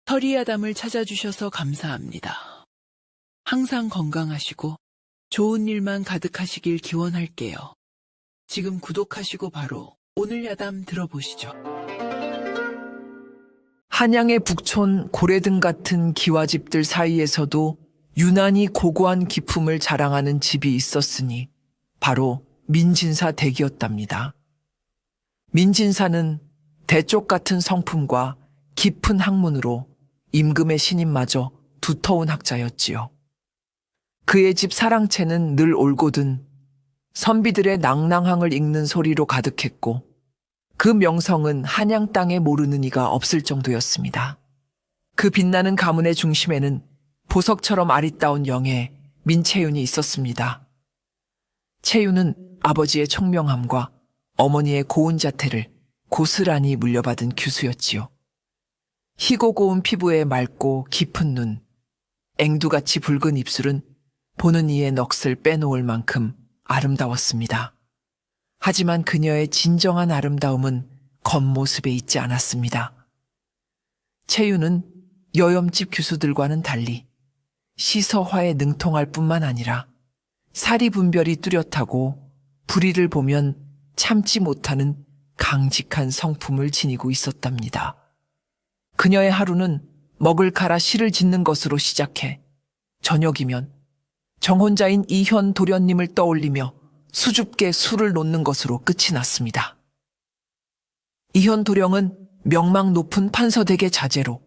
서리아담을 찾아주셔서 감사합니다. 항상 건강하시고 좋은 일만 가득하시길 기원할게요. 지금 구독하시고 바로 오늘 야담 들어보시죠. 한양의 북촌 고래등 같은 기와집들 사이에서도 유난히 고고한 기품을 자랑하는 집이 있었으니 바로 민진사 댁이었답니다. 민진사는 대쪽 같은 성품과 깊은 학문으로 임금의 신임마저 두터운 학자였지요. 그의 집 사랑채는 늘 올곧은 선비들의 낭낭항을 읽는 소리로 가득했고 그 명성은 한양 땅에 모르는 이가 없을 정도였습니다. 그 빛나는 가문의 중심에는 보석처럼 아리따운 영예 민채윤이 있었습니다. 채윤은 아버지의 총명함과 어머니의 고운 자태를 고스란히 물려받은 규수였지요. 희고 고운 피부에 맑고 깊은 눈, 앵두같이 붉은 입술은 보는 이의 넋을 빼놓을 만큼 아름다웠습니다. 하지만 그녀의 진정한 아름다움은 겉모습에 있지 않았습니다. 채윤은 여염집 규수들과는 달리 시서화에 능통할 뿐만 아니라 사리 분별이 뚜렷하고 불의를 보면 참지 못하는 강직한 성품을 지니고 있었답니다. 그녀의 하루는 먹을 갈아 실을 짓는 것으로 시작해 저녁이면 정혼자인 이현 도련님을 떠올리며 수줍게 술을 놓는 것으로 끝이 났습니다. 이현 도령은 명망 높은 판서댁의 자제로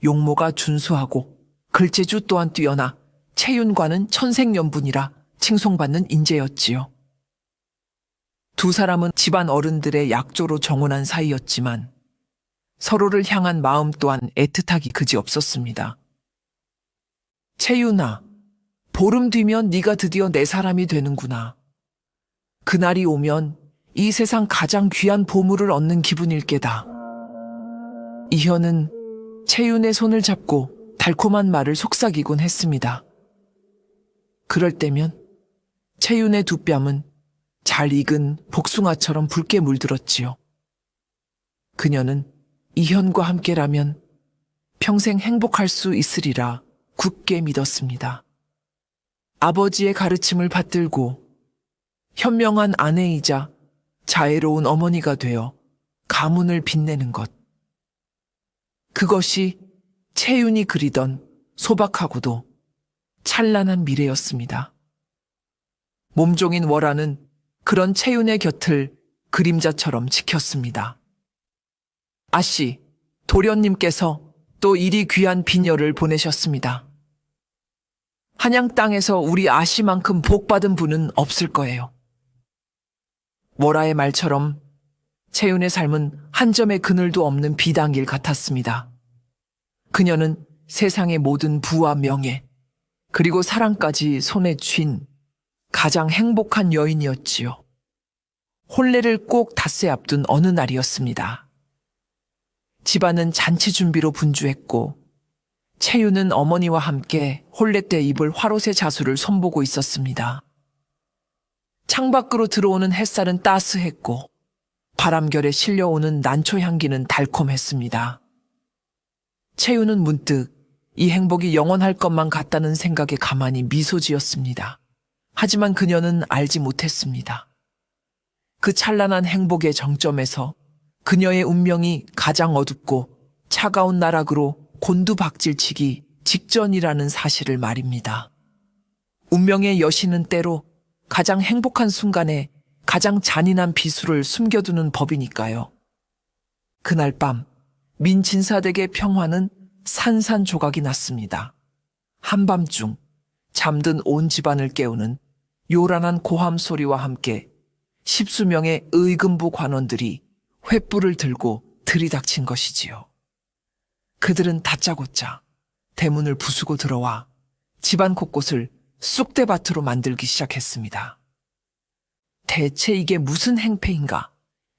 용모가 준수하고 글재주 또한 뛰어나 채윤과는 천생연분이라 칭송받는 인재였지요. 두 사람은 집안 어른들의 약조로 정혼한 사이였지만 서로를 향한 마음 또한 애틋하기 그지없었습니다. 채윤아, 보름 뒤면 네가 드디어 내 사람이 되는구나. 그날이 오면 이 세상 가장 귀한 보물을 얻는 기분일 게다. 이현은 채윤의 손을 잡고 달콤한 말을 속삭이곤 했습니다. 그럴 때면 채윤의 두 뺨은 잘 익은 복숭아처럼 붉게 물들었지요. 그녀는 이현과 함께라면 평생 행복할 수 있으리라 굳게 믿었습니다. 아버지의 가르침을 받들고 현명한 아내이자 자애로운 어머니가 되어 가문을 빛내는 것. 그것이 채윤이 그리던 소박하고도 찬란한 미래였습니다. 몸종인 월아는 그런 채윤의 곁을 그림자처럼 지켰습니다. 아씨, 도련님께서 또 이리 귀한 비녀를 보내셨습니다. 한양 땅에서 우리 아씨만큼 복받은 분은 없을 거예요. 월아의 말처럼 채윤의 삶은 한 점의 그늘도 없는 비단길 같았습니다. 그녀는 세상의 모든 부와 명예, 그리고 사랑까지 손에 쥔 가장 행복한 여인이었지요. 혼례를 꼭 닷새 앞둔 어느 날이었습니다. 집안은 잔치 준비로 분주했고 채윤은 어머니와 함께 혼례 때 입을 화롯의 자수를 손보고 있었습니다. 창밖으로 들어오는 햇살은 따스했고 바람결에 실려오는 난초 향기는 달콤했습니다. 채윤은 문득 이 행복이 영원할 것만 같다는 생각에 가만히 미소 지었습니다. 하지만 그녀는 알지 못했습니다. 그 찬란한 행복의 정점에서 그녀의 운명이 가장 어둡고 차가운 나락으로 곤두박질치기 직전이라는 사실을 말입니다. 운명의 여신은 때로 가장 행복한 순간에 가장 잔인한 비수를 숨겨두는 법이니까요. 그날 밤 민진사댁의 평화는 산산조각이 났습니다. 한밤중 잠든 온 집안을 깨우는 요란한 고함 소리와 함께 십수명의 의금부 관원들이 횃불을 들고 들이닥친 것이지요. 그들은 다짜고짜 대문을 부수고 들어와 집안 곳곳을 쑥대밭으로 만들기 시작했습니다. 대체 이게 무슨 행패인가?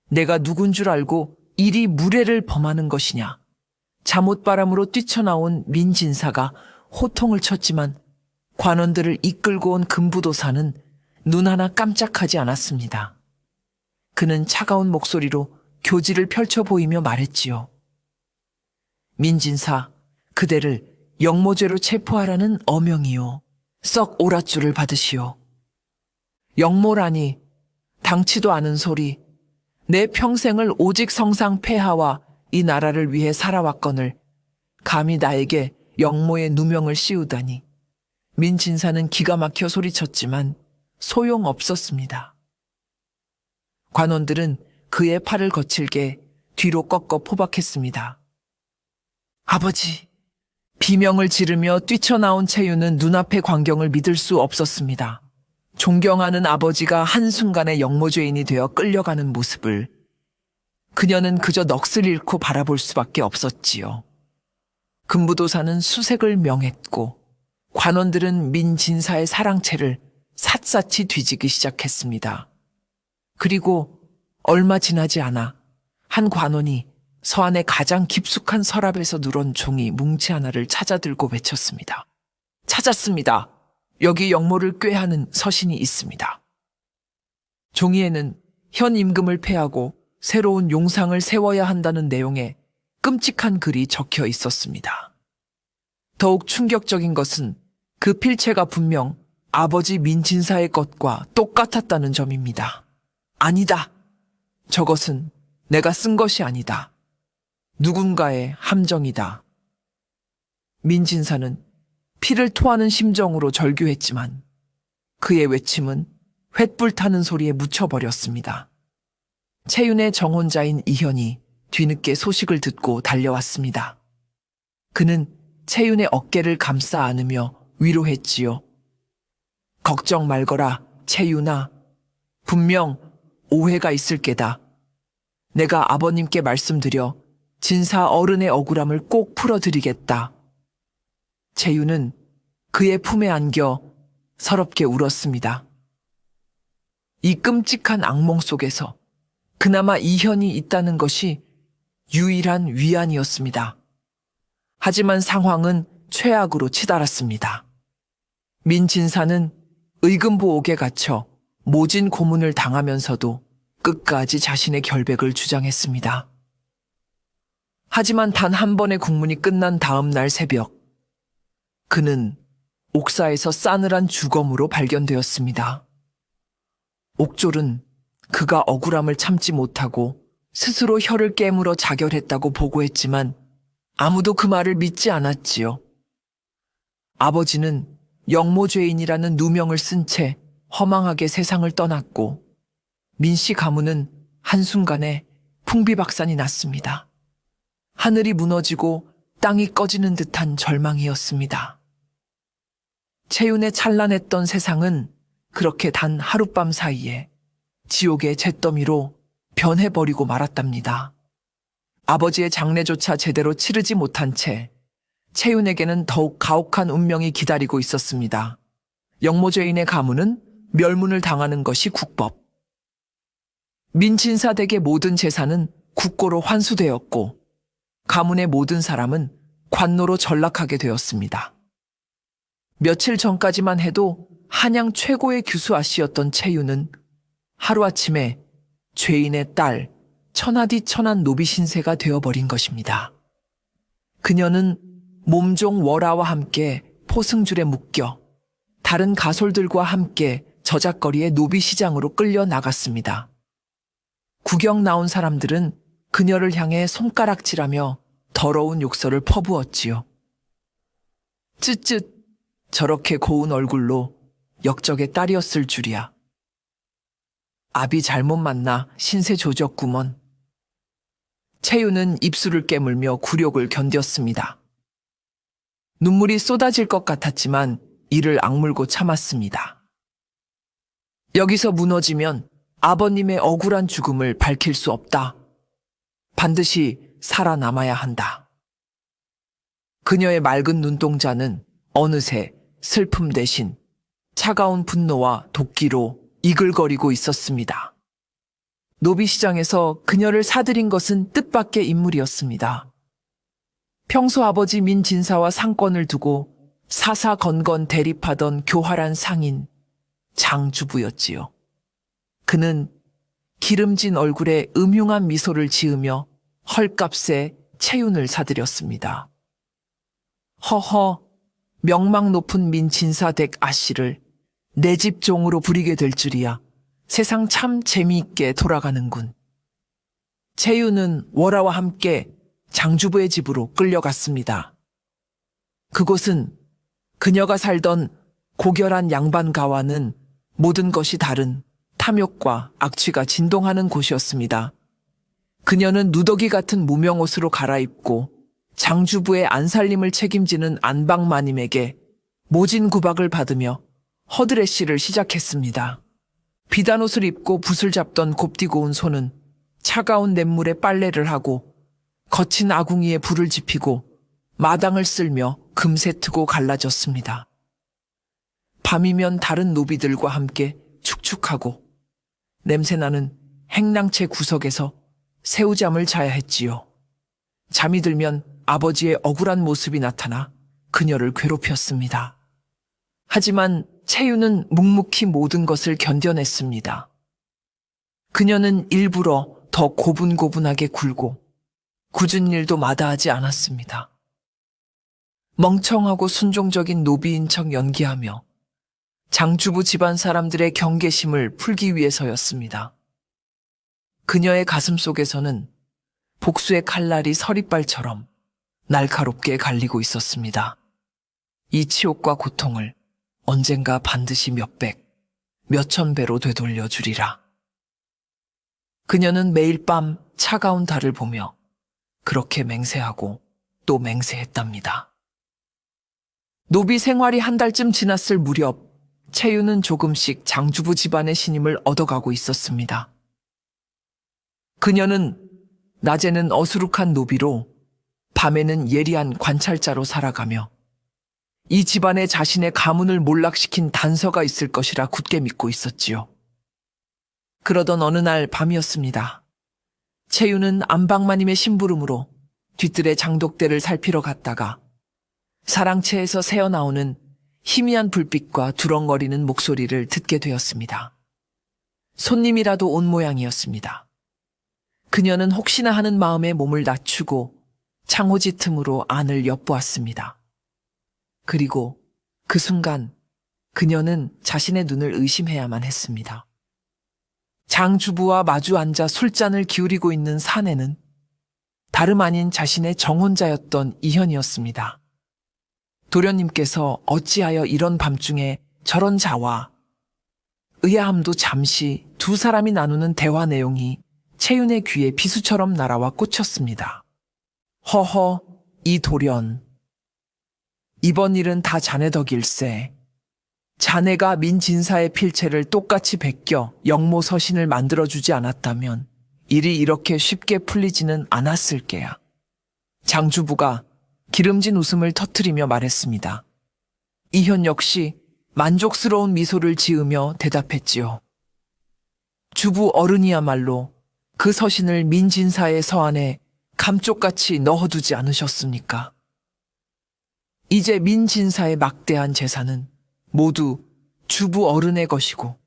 내가 누군 줄 알고 이리 무례를 범하는 것이냐? 잠옷바람으로 뛰쳐나온 민진사가 호통을 쳤지만 관원들을 이끌고 온 금부도사는 눈 하나 깜짝하지 않았습니다. 그는 차가운 목소리로 교지를 펼쳐 보이며 말했지요. 민진사, 그대를 영모죄로 체포하라는 어명이요. 썩 오랏줄을 받으시오. 영모라니 당치도 않은 소리. 내 평생을 오직 성상폐하와 이 나라를 위해 살아왔거늘 감히 나에게 영모의 누명을 씌우다니. 민진사는 기가 막혀 소리쳤지만 소용없었습니다. 관원들은 그의 팔을 거칠게 뒤로 꺾어 포박했습니다. 아버지! 비명을 지르며 뛰쳐나온 채유는 눈앞의 광경을 믿을 수 없었습니다. 존경하는 아버지가 한순간에 영모죄인이 되어 끌려가는 모습을 그녀는 그저 넋을 잃고 바라볼 수밖에 없었지요. 금부도사는 수색을 명했고 관원들은 민진사의 사랑채를 샅샅이 뒤지기 시작했습니다. 그리고 얼마 지나지 않아 한 관원이 서안의 가장 깊숙한 서랍에서 누런 종이 뭉치 하나를 찾아들고 외쳤습니다. 찾았습니다. 여기 영모를 꾀하는 서신이 있습니다. 종이에는 현 임금을 패하고 새로운 용상을 세워야 한다는 내용의 끔찍한 글이 적혀 있었습니다. 더욱 충격적인 것은 그 필체가 분명 아버지 민진사의 것과 똑같았다는 점입니다. 아니다. 저것은 내가 쓴 것이 아니다. 누군가의 함정이다. 민진사는 피를 토하는 심정으로 절규했지만 그의 외침은 횃불 타는 소리에 묻혀버렸습니다. 채윤의 정혼자인 이현이 뒤늦게 소식을 듣고 달려왔습니다. 그는 채윤의 어깨를 감싸 안으며 위로했지요. 걱정 말거라, 채윤아. 분명 오해가 있을 게다. 내가 아버님께 말씀드려 진사 어른의 억울함을 꼭 풀어드리겠다. 채윤은 그의 품에 안겨 서럽게 울었습니다. 이 끔찍한 악몽 속에서 그나마 이현이 있다는 것이 유일한 위안이었습니다. 하지만 상황은 최악으로 치달았습니다. 민진사는 의금부옥에 갇혀 모진 고문을 당하면서도 끝까지 자신의 결백을 주장했습니다. 하지만 단 한 번의 국문이 끝난 다음 날 새벽, 그는 옥사에서 싸늘한 주검으로 발견되었습니다. 옥졸은 그가 억울함을 참지 못하고 스스로 혀를 깨물어 자결했다고 보고했지만 아무도 그 말을 믿지 않았지요. 아버지는 영모죄인이라는 누명을 쓴 채 허망하게 세상을 떠났고 민씨 가문은 한순간에 풍비박산이 났습니다. 하늘이 무너지고 땅이 꺼지는 듯한 절망이었습니다. 채윤의 찬란했던 세상은 그렇게 단 하룻밤 사이에 지옥의 잿더미로 변해버리고 말았답니다. 아버지의 장례조차 제대로 치르지 못한 채 채윤에게는 더욱 가혹한 운명이 기다리고 있었습니다. 영모죄인의 가문은 멸문을 당하는 것이 국법. 민진사 댁의 모든 재산은 국고로 환수되었고 가문의 모든 사람은 관노로 전락하게 되었습니다. 며칠 전까지만 해도 한양 최고의 규수 아씨였던 채윤은 하루아침에 죄인의 딸, 천하디천한 노비 신세가 되어버린 것입니다. 그녀는 몸종 월아와 함께 포승줄에 묶여 다른 가솔들과 함께 저작거리의 노비 시장으로 끌려 나갔습니다. 구경 나온 사람들은 그녀를 향해 손가락질하며 더러운 욕설을 퍼부었지요. 쯧쯧, 저렇게 고운 얼굴로 역적의 딸이었을 줄이야. 압이 잘못 만나 신세 조졌구먼. 채윤은 입술을 깨물며 굴욕을 견뎠습니다. 눈물이 쏟아질 것 같았지만 이를 악물고 참았습니다. 여기서 무너지면 아버님의 억울한 죽음을 밝힐 수 없다. 반드시 살아남아야 한다. 그녀의 맑은 눈동자는 어느새 슬픔 대신 차가운 분노와 도끼로 이글거리고 있었습니다. 노비시장에서 그녀를 사들인 것은 뜻밖의 인물이었습니다. 평소 아버지 민진사와 상권을 두고 사사건건 대립하던 교활한 상인 장주부였지요. 그는 기름진 얼굴에 음흉한 미소를 지으며 헐값에 채윤을 사들였습니다. 허허, 명망 높은 민친사 댁 아씨를 내 집 종으로 부리게 될 줄이야. 세상 참 재미있게 돌아가는군. 채유는 월아와 함께 장주부의 집으로 끌려갔습니다. 그곳은 그녀가 살던 고결한 양반가와는 모든 것이 다른 탐욕과 악취가 진동하는 곳이었습니다. 그녀는 누더기 같은 무명옷으로 갈아입고 장주부의 안살림을 책임지는 안방마님에게 모진 구박을 받으며 허드레시를 시작했습니다. 비단 옷을 입고 붓을 잡던 곱디고운 손은 차가운 냇물에 빨래를 하고 거친 아궁이에 불을 지피고 마당을 쓸며 금세 트고 갈라졌습니다. 밤이면 다른 노비들과 함께 축축하고 냄새나는 행랑채 구석에서 새우잠을 자야 했지요. 잠이 들면 아버지의 억울한 모습이 나타나 그녀를 괴롭혔습니다. 하지만 채유는 묵묵히 모든 것을 견뎌냈습니다. 그녀는 일부러 더 고분고분하게 굴고 굳은 일도 마다하지 않았습니다. 멍청하고 순종적인 노비인 척 연기하며 장주부 집안 사람들의 경계심을 풀기 위해서였습니다. 그녀의 가슴 속에서는 복수의 칼날이 서리발처럼 날카롭게 갈리고 있었습니다. 이 치욕과 고통을 언젠가 반드시 몇백, 몇천 배로 되돌려 주리라. 그녀는 매일 밤 차가운 달을 보며 그렇게 맹세하고 또 맹세했답니다. 노비 생활이 한 달쯤 지났을 무렵 채유는 조금씩 장주부 집안의 신임을 얻어가고 있었습니다. 그녀는 낮에는 어수룩한 노비로 밤에는 예리한 관찰자로 살아가며 이 집안에 자신의 가문을 몰락시킨 단서가 있을 것이라 굳게 믿고 있었지요. 그러던 어느 날 밤이었습니다. 채유는 안방마님의 심부름으로 뒤뜰의 장독대를 살피러 갔다가 사랑채에서 새어나오는 희미한 불빛과 두렁거리는 목소리를 듣게 되었습니다. 손님이라도 온 모양이었습니다. 그녀는 혹시나 하는 마음에 몸을 낮추고 창호지 틈으로 안을 엿보았습니다. 그리고 그 순간 그녀는 자신의 눈을 의심해야만 했습니다. 장주부와 마주 앉아 술잔을 기울이고 있는 사내는 다름 아닌 자신의 정혼자였던 이현이었습니다. 도련님께서 어찌하여 이런 밤중에 저런 자와 의아함도 잠시 두 사람이 나누는 대화 내용이 채윤의 귀에 비수처럼 날아와 꽂혔습니다. 허허, 이 도련. 이번 일은 다 자네 덕일세. 자네가 민진사의 필체를 똑같이 베껴 영모 서신을 만들어주지 않았다면 일이 이렇게 쉽게 풀리지는 않았을 게야. 장주부가 기름진 웃음을 터뜨리며 말했습니다. 이현 역시 만족스러운 미소를 지으며 대답했지요. 주부 어른이야말로 그 서신을 민진사의 서안에 감쪽같이 넣어두지 않으셨습니까? 이제 민진사의 막대한 재산은 모두 주부 어른의 것이고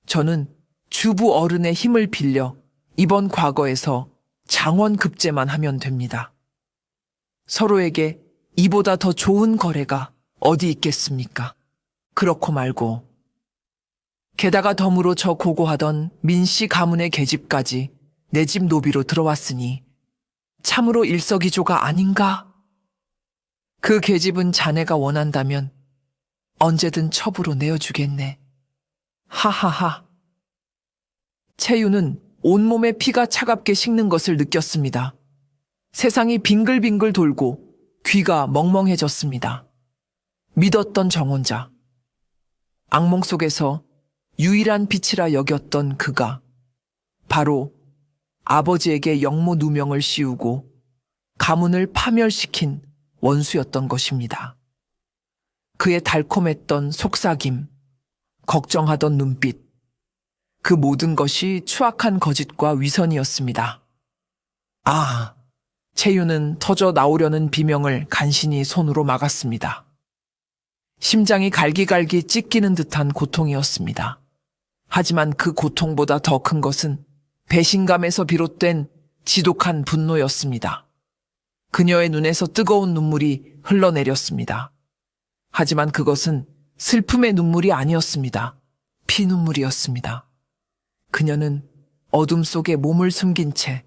저는 주부 어른의 힘을 빌려 이번 과거에서 장원급제만 하면 됩니다. 서로에게 이보다 더 좋은 거래가 어디 있겠습니까? 그렇고 말고 게다가 덤으로 저 고고하던 민씨 가문의 계집까지 내 집 노비로 들어왔으니 참으로 일석이조가 아닌가? 그 계집은 자네가 원한다면 언제든 첩으로 내어주겠네. 하하하. 채유는 온몸에 피가 차갑게 식는 것을 느꼈습니다. 세상이 빙글빙글 돌고 귀가 멍멍해졌습니다. 믿었던 정혼자. 악몽 속에서 유일한 빛이라 여겼던 그가 바로 아버지에게 영모 누명을 씌우고 가문을 파멸시킨 원수였던 것입니다. 그의 달콤했던 속삭임, 걱정하던 눈빛, 그 모든 것이 추악한 거짓과 위선이었습니다. 아, 채유는 터져 나오려는 비명을 간신히 손으로 막았습니다. 심장이 갈기갈기 찢기는 듯한 고통이었습니다. 하지만 그 고통보다 더 큰 것은 배신감에서 비롯된 지독한 분노였습니다. 그녀의 눈에서 뜨거운 눈물이 흘러내렸습니다. 하지만 그것은 슬픔의 눈물이 아니었습니다. 피눈물이었습니다. 그녀는 어둠 속에 몸을 숨긴 채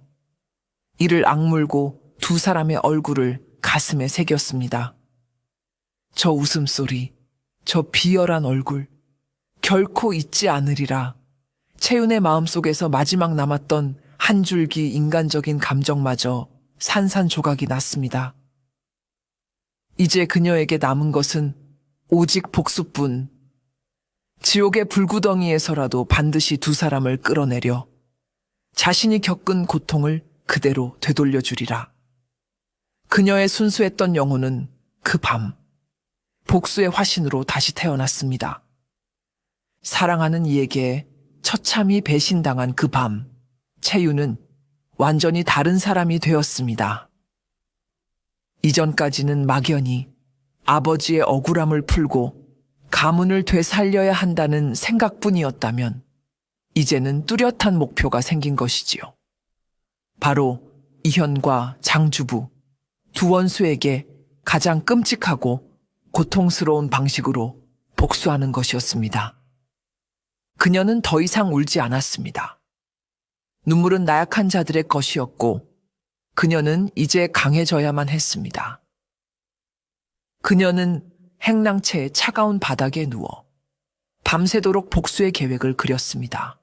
이를 악물고 두 사람의 얼굴을 가슴에 새겼습니다. 저 웃음소리, 저 비열한 얼굴, 결코 잊지 않으리라. 채윤의 마음속에서 마지막 남았던 한 줄기 인간적인 감정마저 산산조각이 났습니다. 이제 그녀에게 남은 것은 오직 복수뿐. 지옥의 불구덩이에서라도 반드시 두 사람을 끌어내려 자신이 겪은 고통을 그대로 되돌려 주리라. 그녀의 순수했던 영혼은 그 밤 복수의 화신으로 다시 태어났습니다. 사랑하는 이에게 처참히 배신당한 그 밤, 채유는 완전히 다른 사람이 되었습니다. 이전까지는 막연히 아버지의 억울함을 풀고 가문을 되살려야 한다는 생각뿐이었다면 이제는 뚜렷한 목표가 생긴 것이지요. 바로 이현과 장주부, 두 원수에게 가장 끔찍하고 고통스러운 방식으로 복수하는 것이었습니다. 그녀는 더 이상 울지 않았습니다. 눈물은 나약한 자들의 것이었고 그녀는 이제 강해져야만 했습니다. 그녀는 행랑채의 차가운 바닥에 누워 밤새도록 복수의 계획을 그렸습니다.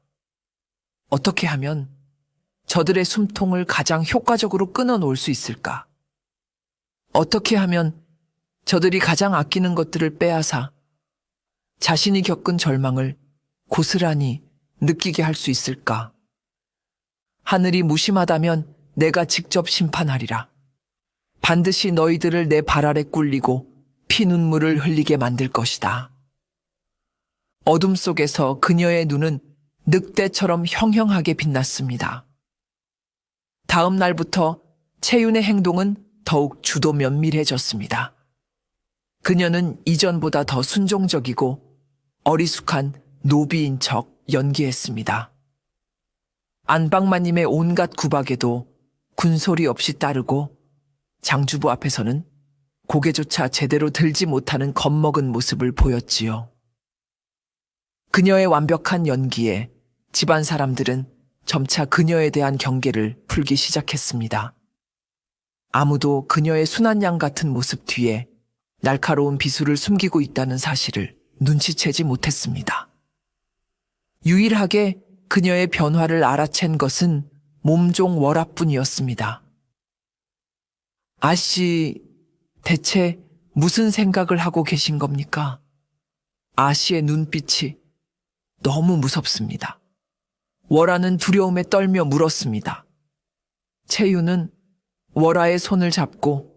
어떻게 하면 저들의 숨통을 가장 효과적으로 끊어놓을 수 있을까? 어떻게 하면 저들이 가장 아끼는 것들을 빼앗아 자신이 겪은 절망을 고스란히 느끼게 할 수 있을까? 하늘이 무심하다면 내가 직접 심판하리라. 반드시 너희들을 내 발 아래 꿀리고 피눈물을 흘리게 만들 것이다. 어둠 속에서 그녀의 눈은 늑대처럼 형형하게 빛났습니다. 다음 날부터 채윤의 행동은 더욱 주도 면밀해졌습니다. 그녀는 이전보다 더 순종적이고 어리숙한 노비인 척 연기했습니다. 안방마님의 온갖 구박에도 군소리 없이 따르고 장주부 앞에서는 고개조차 제대로 들지 못하는 겁먹은 모습을 보였지요. 그녀의 완벽한 연기에 집안 사람들은 점차 그녀에 대한 경계를 풀기 시작했습니다. 아무도 그녀의 순한 양 같은 모습 뒤에 날카로운 비수를 숨기고 있다는 사실을 눈치채지 못했습니다. 유일하게 그녀의 변화를 알아챈 것은 몸종 월화뿐이었습니다. 아씨, 대체 무슨 생각을 하고 계신 겁니까? 아씨의 눈빛이 너무 무섭습니다. 월화는 두려움에 떨며 물었습니다. 채유는 월화의 손을 잡고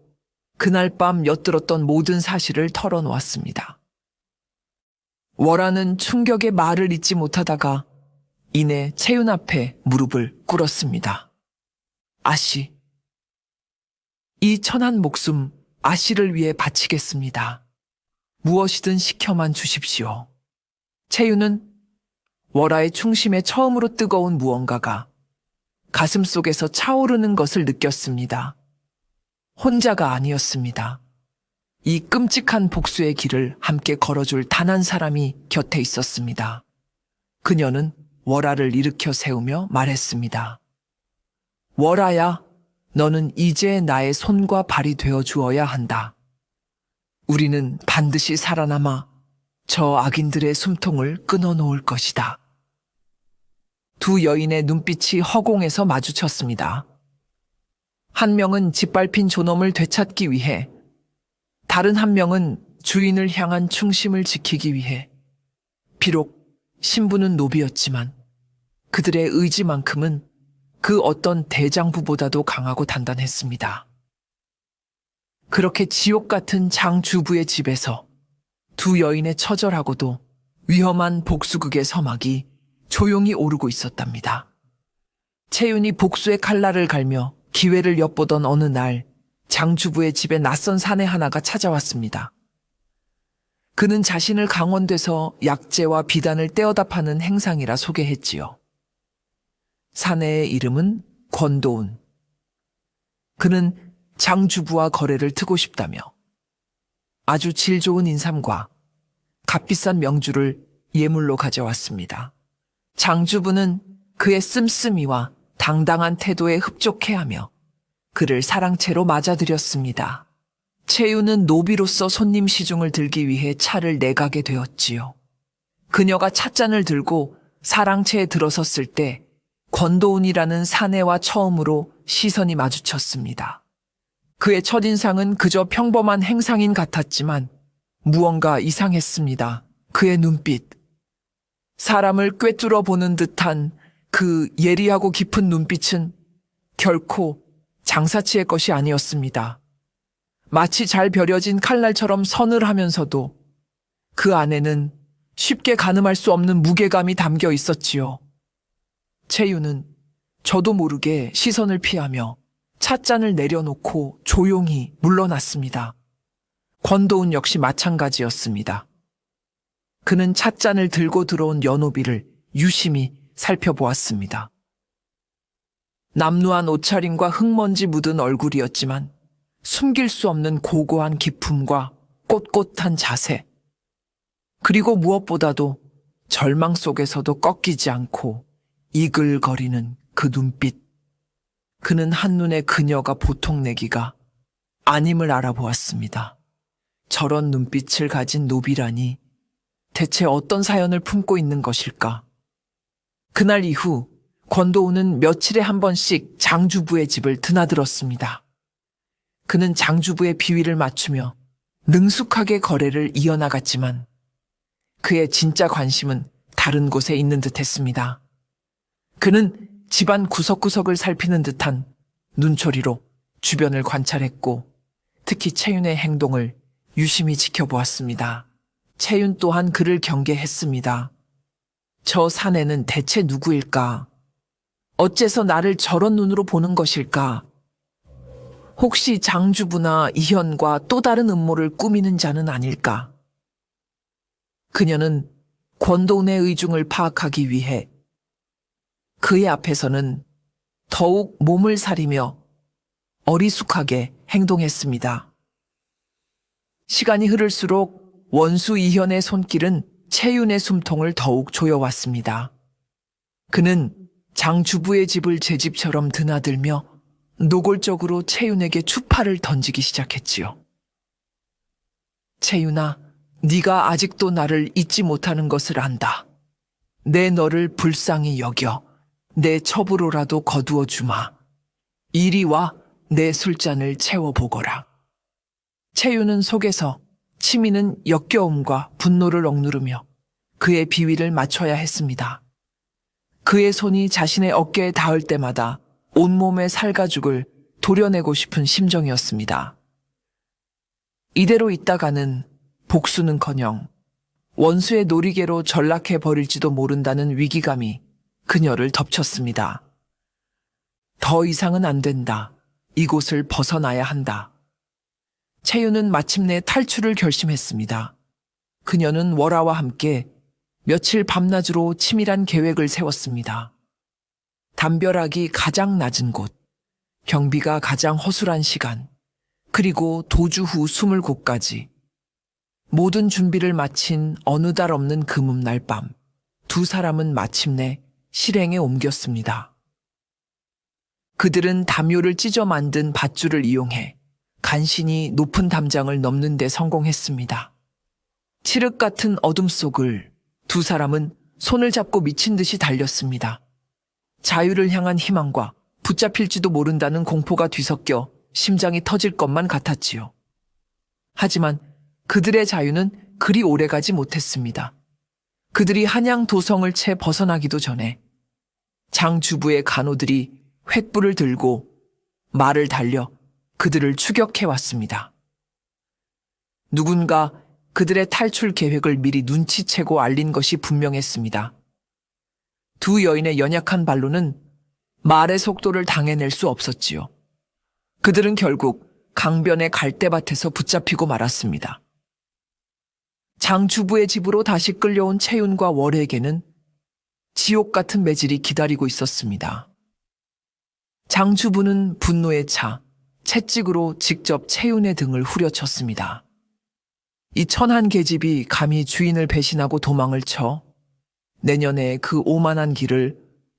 그날 밤 엿들었던 모든 사실을 털어놓았습니다. 월화는 충격의 말을 잇지 못하다가 이내 채윤 앞에 무릎을 꿇었습니다. 아씨, 이 천한 목숨 아씨를 위해 바치겠습니다. 무엇이든 시켜만 주십시오. 채윤은 월화의 충심에 처음으로 뜨거운 무언가가 가슴 속에서 차오르는 것을 느꼈습니다. 혼자가 아니었습니다. 이 끔찍한 복수의 길을 함께 걸어줄 단 한 사람이 곁에 있었습니다. 그녀는 월화를 일으켜 세우며 말했습니다. 월화야, 너는 이제 나의 손과 발이 되어 주어야 한다. 우리는 반드시 살아남아 저 악인들의 숨통을 끊어놓을 것이다. 두 여인의 눈빛이 허공에서 마주쳤습니다. 한 명은 짓밟힌 존엄을 되찾기 위해, 다른 한 명은 주인을 향한 충심을 지키기 위해. 비록 신부는 노비였지만 그들의 의지만큼은 그 어떤 대장부보다도 강하고 단단했습니다. 그렇게 지옥 같은 장주부의 집에서 두 여인의 처절하고도 위험한 복수극의 서막이 조용히 오르고 있었답니다. 채윤이 복수의 칼날을 갈며 기회를 엿보던 어느 날 장주부의 집에 낯선 사내 하나가 찾아왔습니다. 그는 자신을 강원돼서 약재와 비단을 떼어다 파는 행상이라 소개했지요. 사내의 이름은 권도운. 그는 장주부와 거래를 트고 싶다며 아주 질 좋은 인삼과 값비싼 명주를 예물로 가져왔습니다. 장주부는 그의 씀씀이와 당당한 태도에 흡족해하며 그를 사랑채로 맞아들였습니다. 채유는 노비로서 손님 시중을 들기 위해 차를 내가게 되었지요. 그녀가 찻잔을 들고 사랑채에 들어섰을 때 권도운이라는 사내와 처음으로 시선이 마주쳤습니다. 그의 첫인상은 그저 평범한 행상인 같았지만 무언가 이상했습니다. 그의 눈빛. 사람을 꿰뚫어 보는 듯한 그 예리하고 깊은 눈빛은 결코 장사치의 것이 아니었습니다. 마치 잘 벼려진 칼날처럼 서늘하면서도 그 안에는 쉽게 가늠할 수 없는 무게감이 담겨 있었지요. 채유는 저도 모르게 시선을 피하며 찻잔을 내려놓고 조용히 물러났습니다. 권도운 역시 마찬가지였습니다. 그는 찻잔을 들고 들어온 연호비를 유심히 살펴보았습니다. 남루한 옷차림과 흙먼지 묻은 얼굴이었지만 숨길 수 없는 고고한 기품과 꼿꼿한 자세, 그리고 무엇보다도 절망 속에서도 꺾이지 않고 이글거리는 그 눈빛. 그는 한눈에 그녀가 보통 내기가 아님을 알아보았습니다. 저런 눈빛을 가진 노비라니 대체 어떤 사연을 품고 있는 것일까? 그날 이후 권도우는 며칠에 한 번씩 장주부의 집을 드나들었습니다. 그는 장주부의 비위를 맞추며 능숙하게 거래를 이어나갔지만 그의 진짜 관심은 다른 곳에 있는 듯했습니다. 그는 집안 구석구석을 살피는 듯한 눈초리로 주변을 관찰했고 특히 채윤의 행동을 유심히 지켜보았습니다. 채윤 또한 그를 경계했습니다. 저 사내는 대체 누구일까? 어째서 나를 저런 눈으로 보는 것일까? 혹시 장주부나 이현과 또 다른 음모를 꾸미는 자는 아닐까? 그녀는 권도운의 의중을 파악하기 위해 그의 앞에서는 더욱 몸을 사리며 어리숙하게 행동했습니다. 시간이 흐를수록 원수 이현의 손길은 채윤의 숨통을 더욱 조여왔습니다. 그는 장주부의 집을 제 집처럼 드나들며 노골적으로 채윤에게 추파를 던지기 시작했지요. 채윤아, 네가 아직도 나를 잊지 못하는 것을 안다. 내 너를 불쌍히 여겨 내 첩으로라도 거두어 주마. 이리 와 내 술잔을 채워보거라. 채윤은 속에서 치미는 역겨움과 분노를 억누르며 그의 비위를 맞춰야 했습니다. 그의 손이 자신의 어깨에 닿을 때마다 온몸의 살가죽을 도려내고 싶은 심정이었습니다. 이대로 있다가는 복수는커녕 원수의 놀이개로 전락해 버릴지도 모른다는 위기감이 그녀를 덮쳤습니다. 더 이상은 안 된다. 이곳을 벗어나야 한다. 채윤은 마침내 탈출을 결심했습니다. 그녀는 월화와 함께 며칠 밤낮으로 치밀한 계획을 세웠습니다. 담벼락이 가장 낮은 곳, 경비가 가장 허술한 시간, 그리고 도주 후 숨을 곳까지 모든 준비를 마친 어느 달 없는 금음날 밤, 두 사람은 마침내 실행에 옮겼습니다. 그들은 담요를 찢어 만든 밧줄을 이용해 간신히 높은 담장을 넘는 데 성공했습니다. 칠흑 같은 어둠 속을 두 사람은 손을 잡고 미친 듯이 달렸습니다. 자유를 향한 희망과 붙잡힐지도 모른다는 공포가 뒤섞여 심장이 터질 것만 같았지요. 하지만 그들의 자유는 그리 오래가지 못했습니다. 그들이 한양 도성을 채 벗어나기도 전에 장주부의 간호들이 횃불을 들고 말을 달려 그들을 추격해왔습니다. 누군가 그들의 탈출 계획을 미리 눈치채고 알린 것이 분명했습니다. 두 여인의 연약한 발로는 말의 속도를 당해낼 수 없었지요. 그들은 결국 강변의 갈대밭에서 붙잡히고 말았습니다. 장주부의 집으로 다시 끌려온 채윤과 월에게는 지옥 같은 매질이 기다리고 있었습니다. 장주부는 분노에 차 채찍으로 직접 채윤의 등을 후려쳤습니다. 이 천한 계집이 감히 주인을 배신하고 도망을 쳐 내년에 그 오만한 길을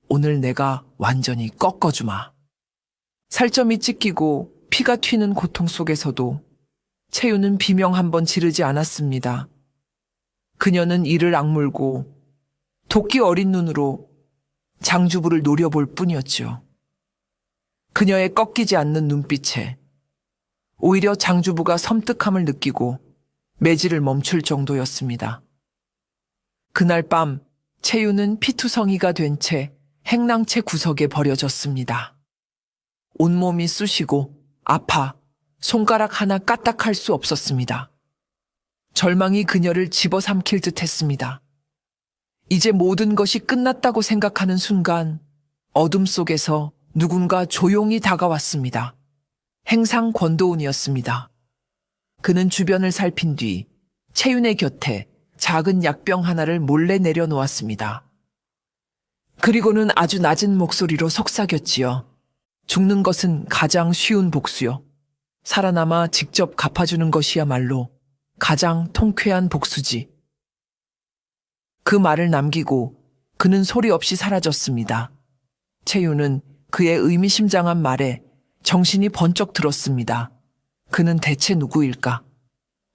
오늘 내가 완전히 꺾어주마. 살점이 찢기고 피가 튀는 고통 속에서도 채유는 비명 한 번 지르지 않았습니다. 그녀는 이를 악물고 도끼 어린 눈으로 장주부를 노려볼 뿐이었지요. 그녀의 꺾이지 않는 눈빛에 오히려 장주부가 섬뜩함을 느끼고 매질을 멈출 정도였습니다. 그날 밤 채유는 피투성이가 된 채 행랑채 구석에 버려졌습니다. 온몸이 쑤시고 아파 손가락 하나 까딱할 수 없었습니다. 절망이 그녀를 집어삼킬 듯 했습니다. 이제 모든 것이 끝났다고 생각하는 순간 어둠 속에서 누군가 조용히 다가왔습니다. 행상 권도운이었습니다. 그는 주변을 살핀 뒤 채윤의 곁에 작은 약병 하나를 몰래 내려놓았습니다. 그리고는 아주 낮은 목소리로 속삭였지요. 죽는 것은 가장 쉬운 복수요. 살아남아 직접 갚아주는 것이야말로 가장 통쾌한 복수지. 그 말을 남기고 그는 소리 없이 사라졌습니다. 채윤은 그의 의미심장한 말에 정신이 번쩍 들었습니다. 그는 대체 누구일까?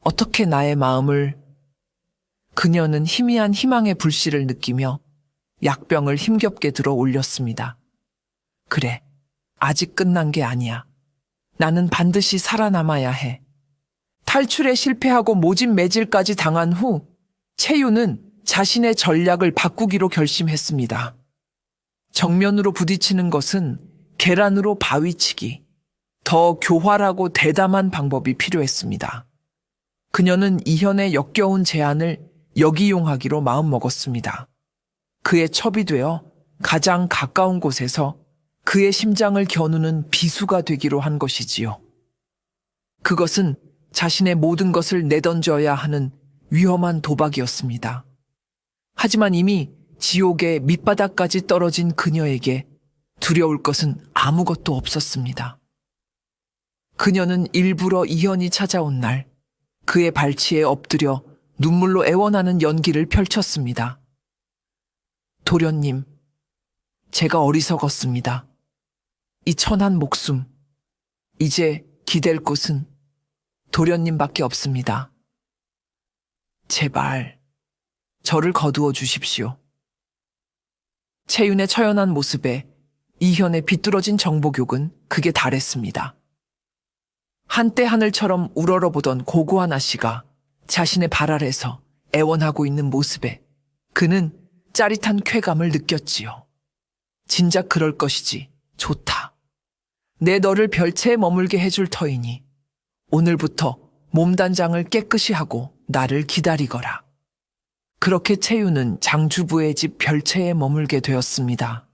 어떻게 나의 마음을... 그녀는 희미한 희망의 불씨를 느끼며 약병을 힘겹게 들어 올렸습니다. 그래, 아직 끝난 게 아니야. 나는 반드시 살아남아야 해. 탈출에 실패하고 모진 매질까지 당한 후 채유는 자신의 전략을 바꾸기로 결심했습니다. 정면으로 부딪히는 것은 계란으로 바위치기, 더 교활하고 대담한 방법이 필요했습니다. 그녀는 이현의 역겨운 제안을 역이용하기로 마음먹었습니다. 그의 첩이 되어 가장 가까운 곳에서 그의 심장을 겨누는 비수가 되기로 한 것이지요. 그것은 자신의 모든 것을 내던져야 하는 위험한 도박이었습니다. 하지만 이미 지옥의 밑바닥까지 떨어진 그녀에게 두려울 것은 아무것도 없었습니다. 그녀는 일부러 이현이 찾아온 날 그의 발치에 엎드려 눈물로 애원하는 연기를 펼쳤습니다. 도련님, 제가 어리석었습니다. 이 천한 목숨, 이제 기댈 곳은 도련님밖에 없습니다. 제발 저를 거두어 주십시오. 채윤의 처연한 모습에 이현의 비뚤어진 정복욕은 극에 달했습니다. 한때 하늘처럼 우러러보던 고고한 아씨가 자신의 발 아래서 애원하고 있는 모습에 그는 짜릿한 쾌감을 느꼈지요. 진작 그럴 것이지. 좋다. 내 너를 별채에 머물게 해줄 터이니 오늘부터 몸단장을 깨끗이 하고 나를 기다리거라. 그렇게 채유는 장주부의 집 별채에 머물게 되었습니다.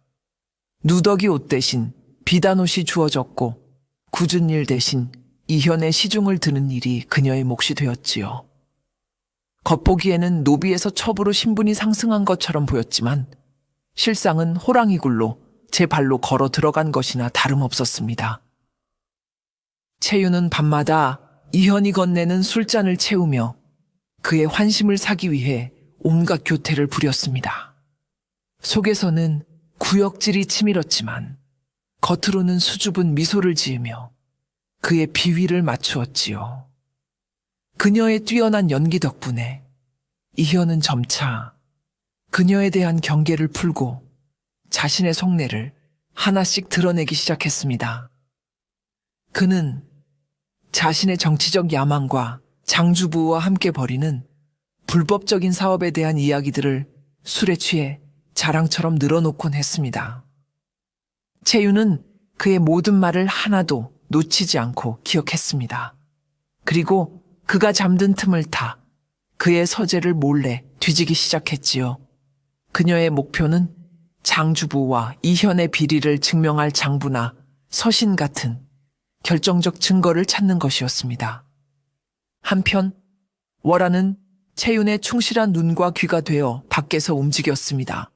누더기 옷 대신 비단 옷이 주어졌고 굳은 일 대신 이현의 시중을 드는 일이 그녀의 몫이 되었지요. 겉보기에는 노비에서 첩으로 신분이 상승한 것처럼 보였지만 실상은 호랑이 굴로 제 발로 걸어 들어간 것이나 다름없었습니다. 채유는 밤마다 이현이 건네는 술잔을 채우며 그의 환심을 사기 위해 온갖 교태를 부렸습니다. 속에서는 구역질이 치밀었지만 겉으로는 수줍은 미소를 지으며 그의 비위를 맞추었지요. 그녀의 뛰어난 연기 덕분에 이현은 점차 그녀에 대한 경계를 풀고 자신의 속내를 하나씩 드러내기 시작했습니다. 그는 자신의 정치적 야망과 장주부와 함께 벌이는 불법적인 사업에 대한 이야기들을 술에 취해 자랑처럼 늘어놓곤 했습니다. 채유는 그의 모든 말을 하나도 놓치지 않고 기억했습니다. 그리고 그가 잠든 틈을 타 그의 서재를 몰래 뒤지기 시작했지요. 그녀의 목표는 장주부와 이현의 비리를 증명할 장부나 서신 같은 결정적 증거를 찾는 것이었습니다. 한편 월화는 채윤의 충실한 눈과 귀가 되어 밖에서 움직였습니다.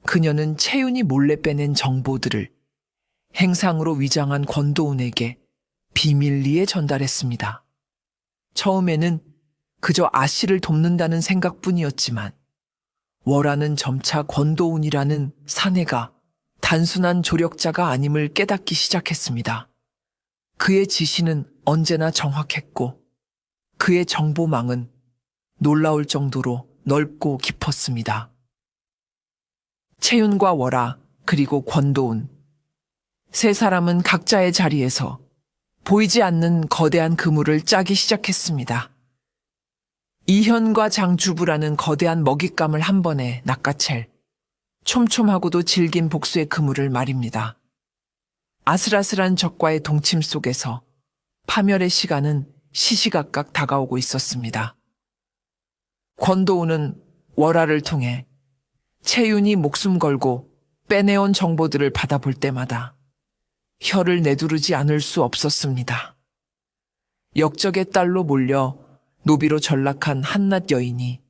그녀는 채윤이 몰래 빼낸 정보들을 행상으로 위장한 권도운에게 비밀리에 전달했습니다. 처음에는 그저 아씨를 돕는다는 생각뿐이었지만 월화는 점차 권도운이라는 사내가 단순한 조력자가 아님을 깨닫기 시작했습니다. 그의 지시는 언제나 정확했고 그의 정보망은 놀라울 정도로 넓고 깊었습니다. 채윤과 월화 그리고 권도운 세 사람은 각자의 자리에서 보이지 않는 거대한 그물을 짜기 시작했습니다. 이현과 장주부라는 거대한 먹잇감을 한 번에 낚아챌 촘촘하고도 질긴 복수의 그물을 말입니다. 아슬아슬한 적과의 동침 속에서 파멸의 시간은 시시각각 다가오고 있었습니다. 권도우는 월화를 통해 채윤이 목숨 걸고 빼내온 정보들을 받아볼 때마다 혀를 내두르지 않을 수 없었습니다. 역적의 딸로 몰려 노비로 전락한 한낱 여인이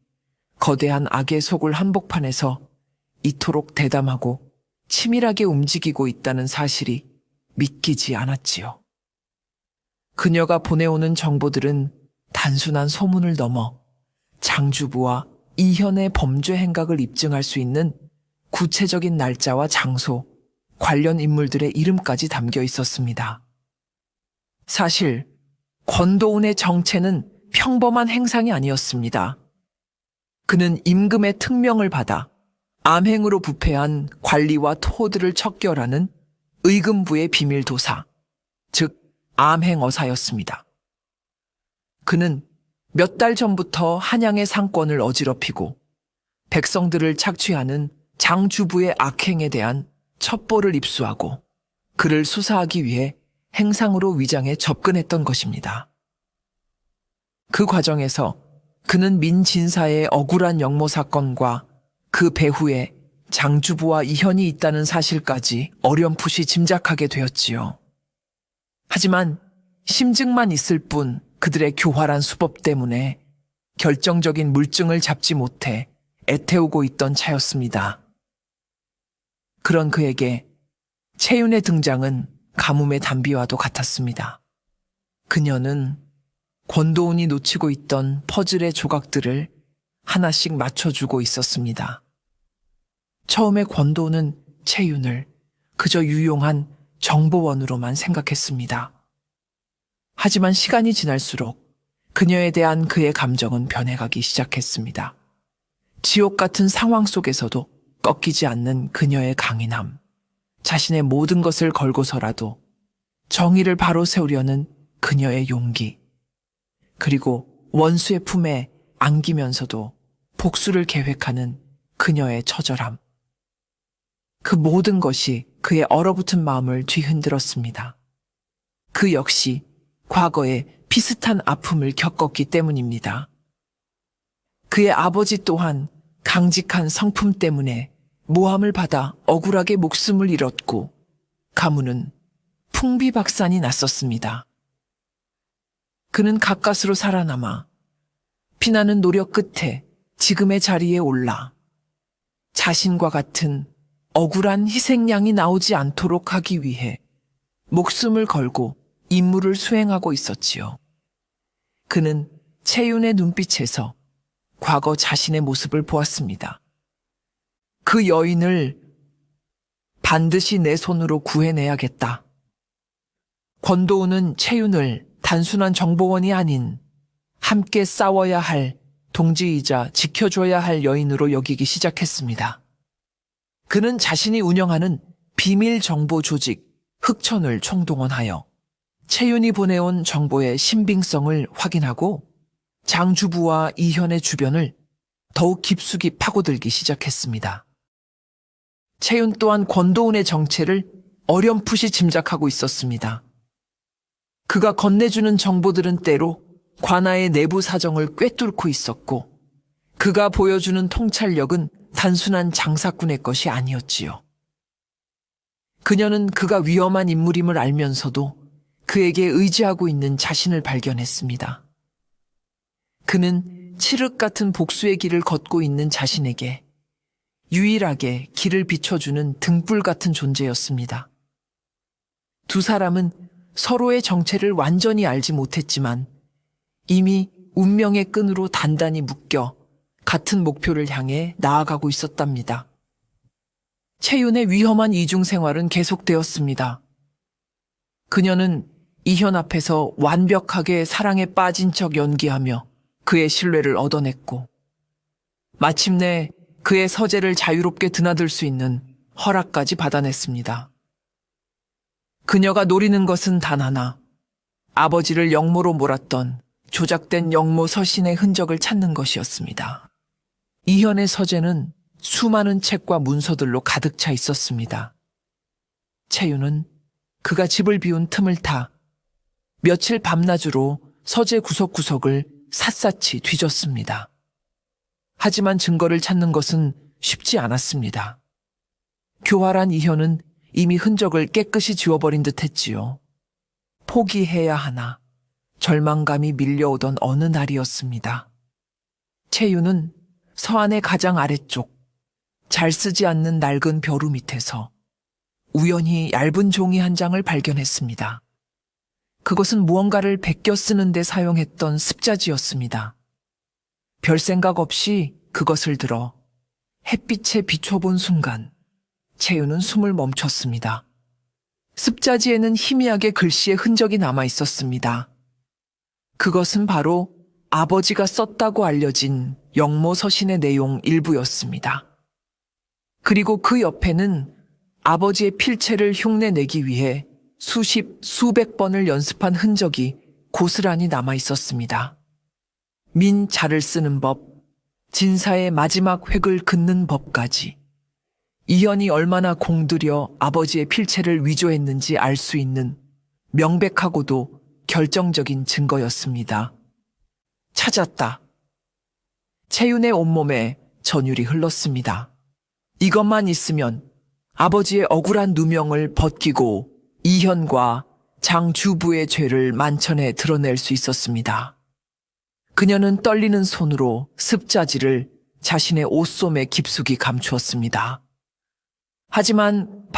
거대한 악의 속을 한복판에서 이토록 대담하고 치밀하게 움직이고 있다는 사실이 믿기지 않았지요. 그녀가 보내오는 정보들은 단순한 소문을 넘어 장주부와 이현의 범죄 행각을 입증할 수 있는 구체적인 날짜와 장소, 관련 인물들의 이름까지 담겨 있었습니다. 사실 권도운의 정체는 평범한 행상이 아니었습니다. 그는 임금의 특명을 받아 암행으로 부패한 관리와 토호들을 척결하는 의금부의 비밀 도사, 즉 암행어사였습니다. 그는 몇 달 전부터 한양의 상권을 어지럽히고 백성들을 착취하는 장주부의 악행에 대한 첩보를 입수하고 그를 수사하기 위해 행상으로 위장해 접근했던 것입니다. 그 과정에서 그는 민진사의 억울한 역모 사건과 그 배후에 장주부와 이현이 있다는 사실까지 어렴풋이 짐작하게 되었지요. 하지만 심증만 있을 뿐 그들의 교활한 수법 때문에 결정적인 물증을 잡지 못해 애태우고 있던 차였습니다. 그런 그에게 채윤의 등장은 가뭄의 단비와도 같았습니다. 그녀는 권도운이 놓치고 있던 퍼즐의 조각들을 하나씩 맞춰주고 있었습니다. 처음에 권도운은 채윤을 그저 유용한 정보원으로만 생각했습니다. 하지만 시간이 지날수록 그녀에 대한 그의 감정은 변해가기 시작했습니다. 지옥 같은 상황 속에서도 꺾이지 않는 그녀의 강인함, 자신의 모든 것을 걸고서라도 정의를 바로 세우려는 그녀의 용기, 그리고 원수의 품에 안기면서도 복수를 계획하는 그녀의 처절함. 그 모든 것이 그의 얼어붙은 마음을 뒤흔들었습니다. 그 역시 과거에 비슷한 아픔을 겪었기 때문입니다. 그의 아버지 또한 강직한 성품 때문에 모함을 받아 억울하게 목숨을 잃었고 가문은 풍비박산이 났었습니다. 그는 가까스로 살아남아 피나는 노력 끝에 지금의 자리에 올라 자신과 같은 억울한 희생양이 나오지 않도록 하기 위해 목숨을 걸고 임무를 수행하고 있었지요. 그는 채윤의 눈빛에서 과거 자신의 모습을 보았습니다. 그 여인을 반드시 내 손으로 구해내야겠다. 권도우는 채윤을 단순한 정보원이 아닌 함께 싸워야 할 동지이자 지켜줘야 할 여인으로 여기기 시작했습니다. 그는 자신이 운영하는 비밀 정보 조직 흑천을 총동원하여 채윤이 보내온 정보의 신빙성을 확인하고 장주부와 이현의 주변을 더욱 깊숙이 파고들기 시작했습니다. 채윤 또한 권도운의 정체를 어렴풋이 짐작하고 있었습니다. 그가 건네주는 정보들은 때로 관아의 내부 사정을 꿰뚫고 있었고 그가 보여주는 통찰력은 단순한 장사꾼의 것이 아니었지요. 그녀는 그가 위험한 인물임을 알면서도 그에게 의지하고 있는 자신을 발견했습니다. 그는 칠흑 같은 복수의 길을 걷고 있는 자신에게 유일하게 길을 비춰주는 등불 같은 존재였습니다. 두 사람은 서로의 정체를 완전히 알지 못했지만 이미 운명의 끈으로 단단히 묶여 같은 목표를 향해 나아가고 있었답니다. 채윤의 위험한 이중 생활은 계속되었습니다. 그녀는 이현 앞에서 완벽하게 사랑에 빠진 척 연기하며 그의 신뢰를 얻어냈고, 마침내 그의 서재를 자유롭게 드나들 수 있는 허락까지 받아냈습니다. 그녀가 노리는 것은 단 하나, 아버지를 영모로 몰았던 조작된 영모 서신의 흔적을 찾는 것이었습니다. 이현의 서재는 수많은 책과 문서들로 가득 차 있었습니다. 채윤은 그가 집을 비운 틈을 타 며칠 밤낮으로 서재 구석구석을 샅샅이 뒤졌습니다. 하지만 증거를 찾는 것은 쉽지 않았습니다. 교활한 이현은 이미 흔적을 깨끗이 지워버린 듯 했지요. 포기해야 하나 절망감이 밀려오던 어느 날이었습니다. 채윤은 서안의 가장 아래쪽 잘 쓰지 않는 낡은 벼루 밑에서 우연히 얇은 종이 한 장을 발견했습니다. 그것은 무언가를 베껴 쓰는 데 사용했던 습자지였습니다. 별 생각 없이 그것을 들어 햇빛에 비춰본 순간 채윤은 숨을 멈췄습니다. 습자지에는 희미하게 글씨의 흔적이 남아 있었습니다. 그것은 바로 아버지가 썼다고 알려진 영모 서신의 내용 일부였습니다. 그리고 그 옆에는 아버지의 필체를 흉내내기 위해 수백 번을 연습한 흔적이 고스란히 남아 있었습니다. 민자를 쓰는 법, 진사의 마지막 획을 긋는 법까지 이현이 얼마나 공들여 아버지의 필체를 위조했는지 알 수 있는 명백하고도 결정적인 증거였습니다. 찾았다. 채윤의 온몸에 전율이 흘렀습니다. 이것만 있으면 아버지의 억울한 누명을 벗기고 이현과 장주부의 죄를 만천에 드러낼 수 있었습니다. 그녀는 떨리는 손으로 습자지를 자신의 옷소매 깊숙이 감추었습니다. 하지만